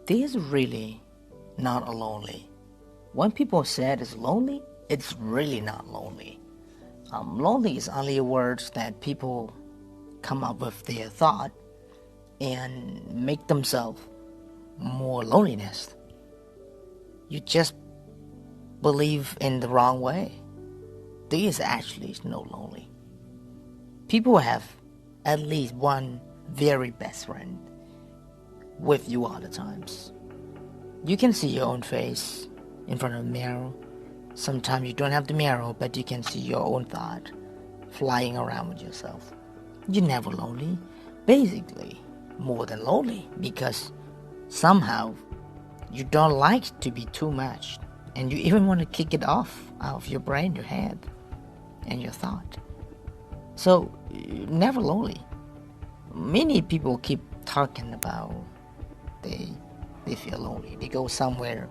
This is really not a lonely. When people said it's lonely, it's really not lonely. Lonely is only words that people come up with their thought and make themselves more loneliness. You just believe in the wrong way. There is actually no lonely. People have at least one very best friend with you all the times. You can see your own face in front of the mirror. Sometimes you don't have the mirror, but you can see your own thought flying around with yourself. You're never lonely. Basically, more than lonely, because somehow you don't like to be too much, and you even want to kick it off out of your brain, your head, and your thought. So, never lonely. Many people keep talking about they feel lonely. They go somewhere,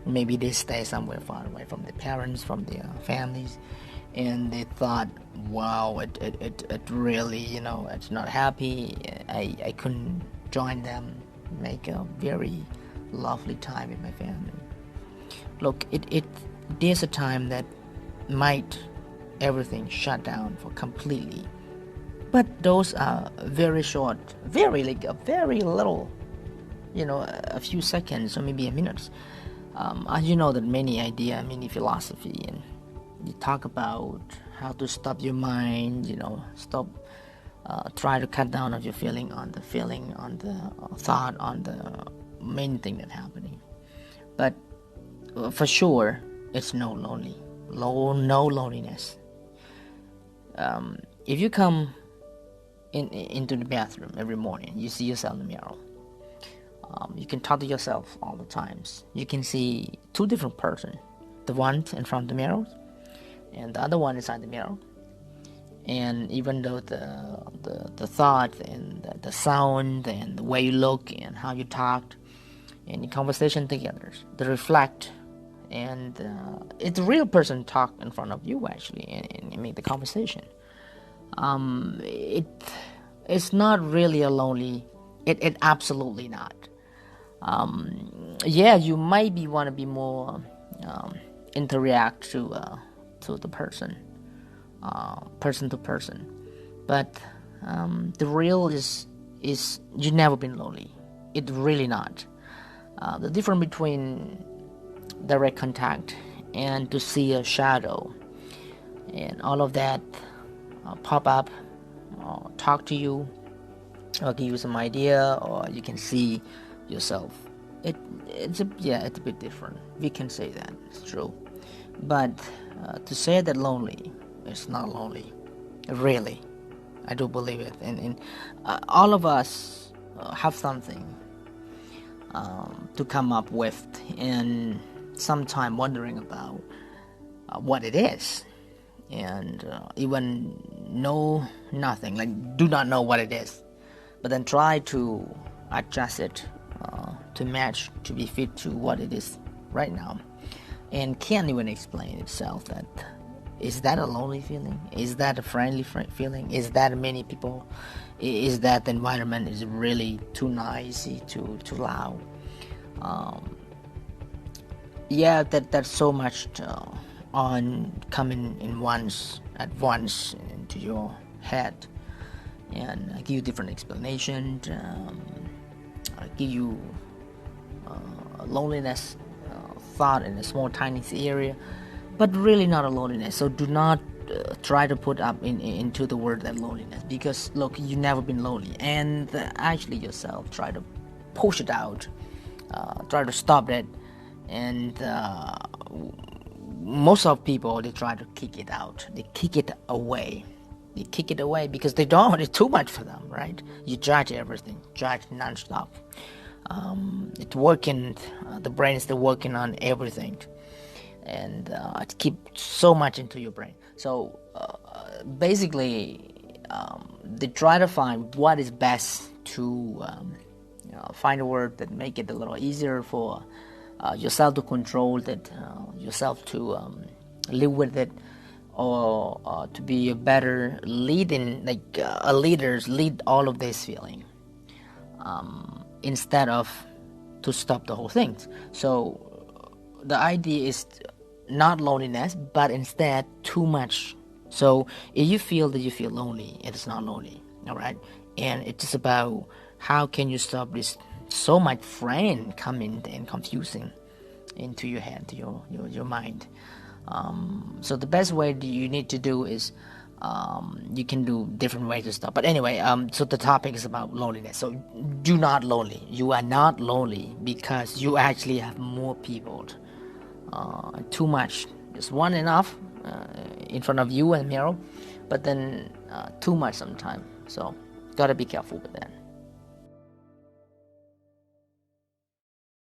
maybe they stay somewhere far away from their parents, from their families, and they thought, wow, it really, it's not happy. I couldn't join them, make a very lovely time with my family. Look, there's a time that might everything shut down for completely, but those are very short, very like a very little, a few seconds or maybe a minute. As you know, that many philosophy, and you talk about how to stop your mind, stop, try to cut down on your feeling, on the thought, on the main thing that's happening. But for sure, it's no loneliness. If you come into the bathroom every morning, you see yourself in the mirror. You can talk to yourself all the times. You can see two different persons. The one in front of the mirror and the other one inside the mirror. And even though the thought and the sound and the way you look and how you talked and the conversation together, they reflect, and it's a real person talk in front of you actually and make the conversation. It's not really a lonely. It absolutely not. You maybe want to be more interact to the person to person, but the real is you've never been lonely. It really not. The difference between direct contact and to see a shadow and all of that pop up, talk to you, or give you some idea, or you can see yourself. It's a bit different. We can say that, it's true. But to say that lonely, it's not lonely. Really, I do believe it. And all of us have something to come up with, and sometime wondering about what it is, and even know nothing, like do not know what it is, but then try to adjust it to match, to be fit to what it is right now, and can't even explain itself. That is that a lonely feeling? Is that a friendly feeling? Is that many people? Is that the environment is really too noisy, too loud? That's so much on coming at once into your head, and I give you different explanations. I give you loneliness thought in a small tiny area, but really not a loneliness. So do not try to put up into the word that loneliness, because look, you've never been lonely, and actually yourself try to push it out, try to stop it, and most of people, they try to kick it out, they kick it away because they don't want it too much for them, right? You judge everything, judge non-stop. It's working, the brain is still working on everything, and it keeps so much into your brain. So basically, they try to find what is best to find a word that make it a little easier for yourself to control that, yourself to live with it, or to be a better leading, like a leaders lead all of this feeling, instead of to stop the whole thing. So the idea is not loneliness, but instead too much. So if you feel that you feel lonely, it's not lonely, all right? And it's just about how can you stop this so much friend coming and confusing into your head, to your mind. So the best way that you need to do is you can do different ways to stop. But anyway, so the topic is about loneliness. So do not lonely. You are not lonely because you actually have more people. Too much. Just one enough in front of you and mirror, but then too much sometimes. So gotta be careful with that.